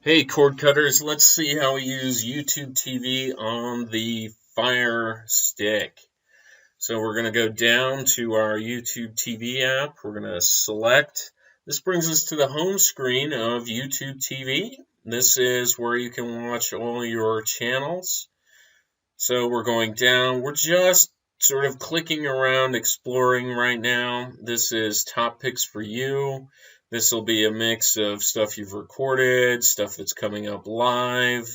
Hey cord cutters, let's see how we use YouTube TV on the Fire Stick. So we're going to go down to our YouTube TV app. We're going to select. This brings us to the home screen of YouTube TV. This is where you can watch all your channels. So we're going down. We're just sort of clicking around, exploring right now. This is top picks for you. This will be a mix of stuff you've recorded, stuff that's coming up live.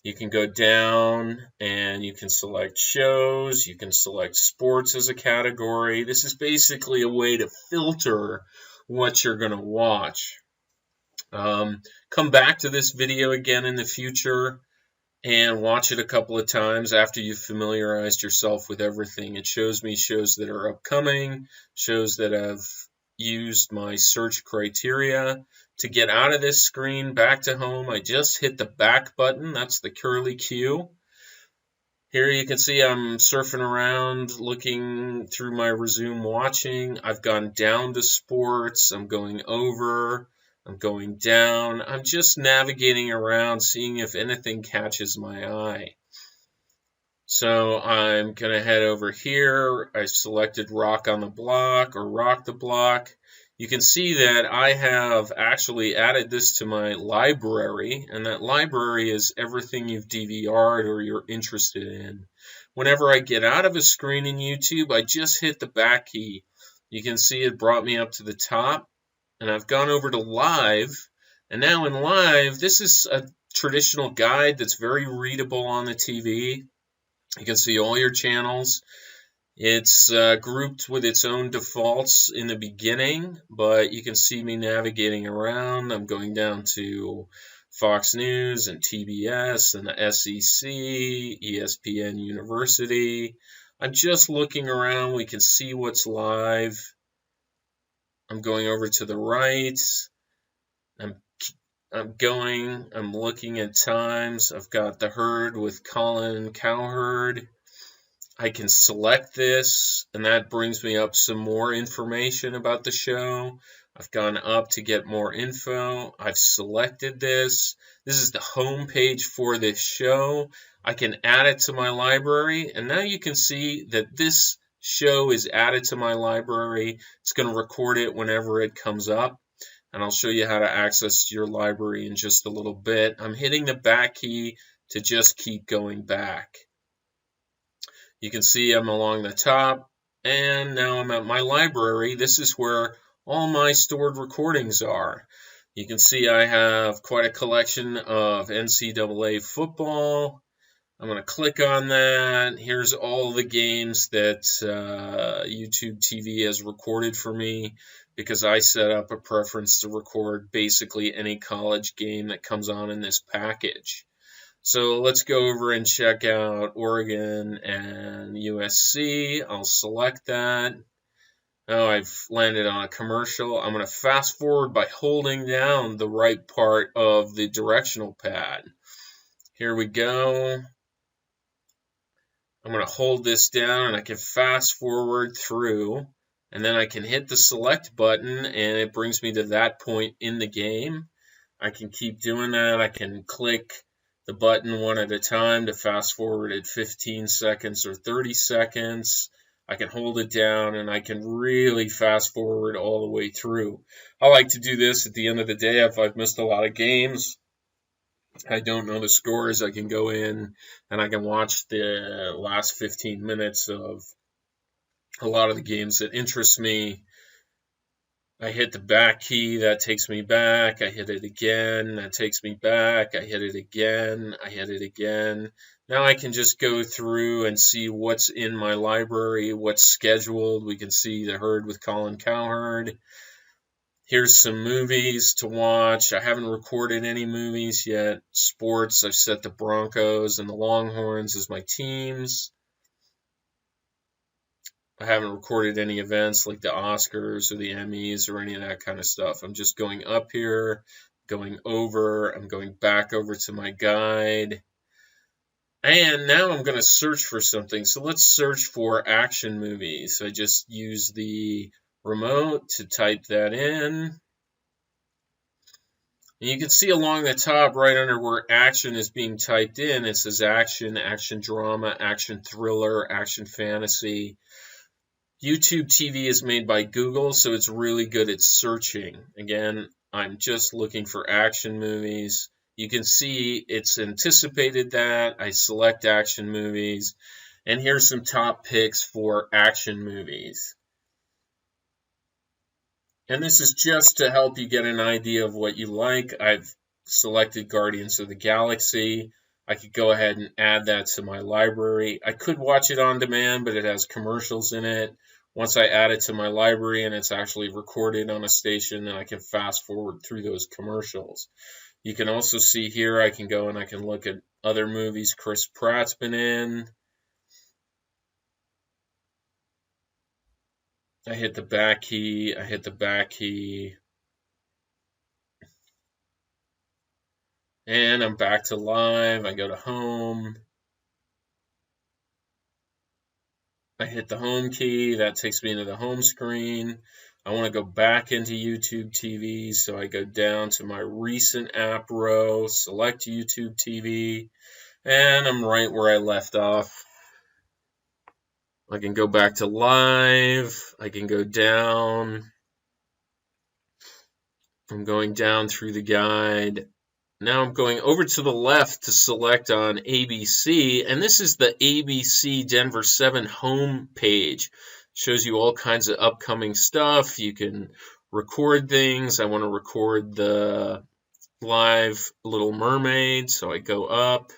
You can go down and you can select shows. You can select sports as a category. This is basically a way to filter what you're going to watch. Come back to this video again in the future and watch it a couple of times after you've familiarized yourself with everything. It shows me shows that are upcoming, shows that have used my search criteria. To get out of this screen, back to home, I just hit the back button. That's the curly Q. Here you can see I'm surfing around, looking through my resume watching. I've gone down to sports. I'm going over. I'm going down. I'm just navigating around, seeing if anything catches my eye. So I'm going to head over here. I selected Rock on the Block or Rock the Block. You can see that I have actually added this to my library, and that library is everything you've DVR'd or you're interested in. Whenever I get out of a screen in YouTube, I just hit the back key. You can see it brought me up to the top, and I've gone over to Live, and now in Live, this is a traditional guide that's very readable on the TV. You can see all your channels. It's grouped with its own defaults in the beginning, but you can see me navigating around. I'm going down to Fox News and TBS and the SEC, ESPN University. I'm just looking around. We can see what's live. I'm going over to the right. I'm looking at times. I've got The Herd with Colin Cowherd. I can select this, and that brings me up some more information about the show. I've gone up to get more info. I've selected this. This is the home page for this show. I can add it to my library, and now you can see that this show is added to my library. It's going to record it whenever it comes up, and I'll show you how to access your library in just a little bit. I'm hitting the back key to just keep going back. You can see I'm along the top, and now I'm at my library. This is where all my stored recordings are. You can see I have quite a collection of NCAA football. I'm going to click on that. Here's all the games that YouTube TV has recorded for me, because I set up a preference to record basically any college game that comes on in this package. So let's go over and check out Oregon and USC. I'll select that. Now I've landed on a commercial. I'm going to fast forward by holding down the right part of the directional pad. Here we go. I'm going to hold this down and I can fast forward through, and then I can hit the select button and it brings me to that point in the game. I can keep doing that. I can click the button one at a time to fast forward at 15 seconds or 30 seconds. I can hold it down and I can really fast forward all the way through. I like to do this at the end of the day if I've missed a lot of games. I don't know the scores. I can go in and I can watch the last 15 minutes of a lot of the games that interest me. I hit the back key, that takes me back. I hit it again, that takes me back. I hit it again, I hit it again. Now I can just go through and see what's in my library, what's scheduled. We can see The Herd with Colin Cowherd. Here's some movies to watch. I haven't recorded any movies yet. Sports, I've set the Broncos and the Longhorns as my teams. I haven't recorded any events like the Oscars or the Emmys or any of that kind of stuff. I'm just going up here, going over. I'm going back over to my guide. And now I'm going to search for something. So let's search for action movies. I just use the remote to type that in. And you can see along the top, right under where action is being typed in, it says action, action drama, action thriller, action fantasy. YouTube TV is made by Google, so it's really good at searching. Again, I'm just looking for action movies. You can see it's anticipated that. I select action movies. And here's some top picks for action movies. And this is just to help you get an idea of what you like. I've selected Guardians of the Galaxy. I could go ahead and add that to my library. I could watch it on demand, but it has commercials in it. Once I add it to my library and it's actually recorded on a station, then I can fast forward through those commercials. You can also see here, I can go and I can look at other movies Chris Pratt's been in. I hit the back key, I hit the back key, and I'm back to live. I go to home. I hit the home key, that takes me into the home screen. I want to go back into YouTube TV, so I go down to my recent app row, select YouTube TV, and I'm right where I left off. I can go back to live. I can go down. I'm going down through the guide. Now I'm going over to the left to select on ABC, and this is the ABC Denver 7 home page. Shows you all kinds of upcoming stuff. You can record things. I want to record the live Little Mermaid, so I go up.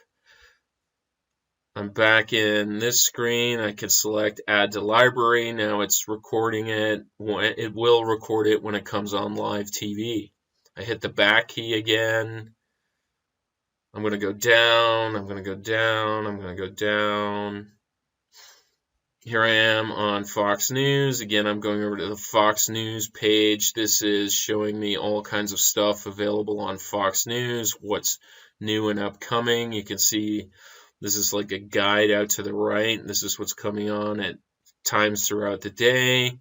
I'm back in this screen. I can select add to library. Now it's recording it. It will record it when it comes on live TV. I hit the back key again. I'm going to go down. I'm going to go down. I'm going to go down. Here I am on Fox News. Again, I'm going over to the Fox News page. This is showing me all kinds of stuff available on Fox News, what's new and upcoming. You can see this is like a guide out to the right. This is what's coming on at times throughout the day.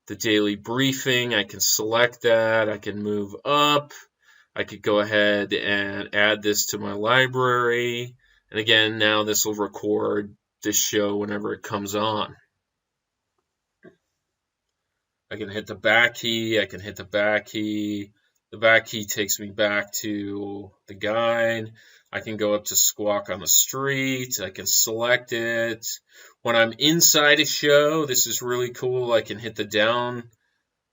The daily briefing, I can select that. I can move up. I could go ahead and add this to my library. And again, now this will record this show whenever it comes on. I can hit the back key. I can hit the back key. The back key takes me back to the guide. I can go up to Squawk on the Street. I can select it. When I'm inside a show, this is really cool. I can hit the down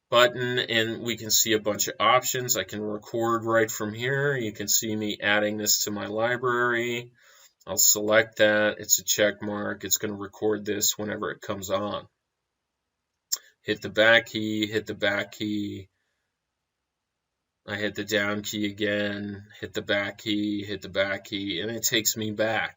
button and we can see a bunch of options. I can record right from here. You can see me adding this to my library. I'll select that. It's a check mark. It's going to record this whenever it comes on. Hit the back key, hit the back key. I hit the down key again, hit the back key, and it takes me back.